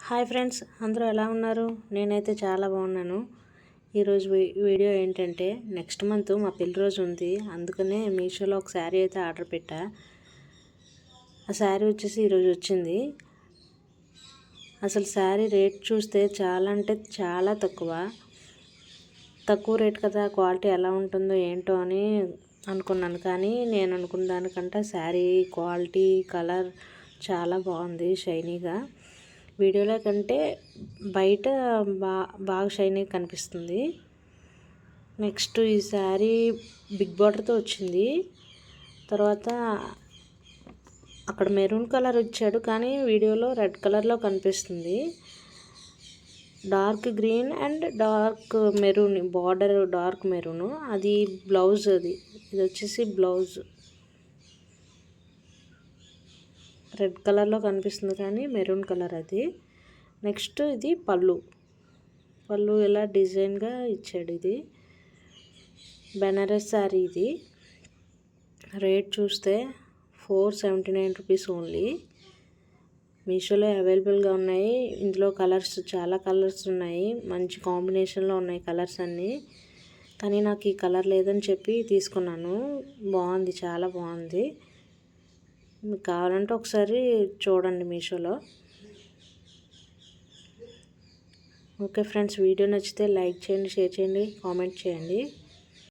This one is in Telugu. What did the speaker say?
హాయ్ ఫ్రెండ్స్, అందరూ ఎలా ఉన్నారు? నేనైతే చాలా బాగున్నాను. ఈరోజు వీడియో ఏంటంటే, నెక్స్ట్ మంత్ మా పెళ్లి రోజు ఉంది. అందుకనే మీషోలో ఒక శారీ అయితే ఆర్డర్ పెట్టా. ఆ శారీ వచ్చేసి ఈరోజు వచ్చింది. అసలు శారీ రేట్ చూస్తే చాలా అంటే చాలా తక్కువ రేట్ కదా, క్వాలిటీ ఎలా ఉంటుందో ఏంటో అని అనుకున్నాను. కానీ నేను అనుకున్న దానికంటే శారీ క్వాలిటీ, కలర్ చాలా బాగుంది, షైనీగా. వీడియోలో కంటే బయట బాగా షైనీగా కనిపిస్తుంది. నెక్స్ట్ ఈ శారీ బిగ్ బార్డర్తో వచ్చింది. తర్వాత అక్కడ మెరూన్ కలర్ ఇచ్చాడు, కానీ వీడియోలో రెడ్ కలర్లో కనిపిస్తుంది. Dark green and dark maroon, border dark maroon. అది బ్లౌజ్, ఇది వచ్చేసి బ్లౌజ్ రెడ్ కలర్లో కనిపిస్తుంది, కానీ మెరూన్ కలర్ అది. నెక్స్ట్ ఇది పళ్ళు ఇలా డిజైన్గా ఇచ్చాడు. ఇది బెనారస్ శారీ. ఇది రేట్ చూస్తే 479 రూపీస్ ఓన్లీ. మీషోలో అవైలబుల్గా ఉన్నాయి. ఇందులో కలర్స్, చాలా కలర్స్ ఉన్నాయి. మంచి కాంబినేషన్లో ఉన్నాయి కలర్స్ అన్నీ. కానీ నాకు ఈ కలర్ లేదని చెప్పి తీసుకున్నాను. బాగుంది, చాలా బాగుంది. మీకు కావాలంటే ఒకసారి చూడండి మీషోలో. ఓకే ఫ్రెండ్స్, వీడియో నచ్చితే లైక్ చేయండి, షేర్ చేయండి, కామెంట్ చేయండి.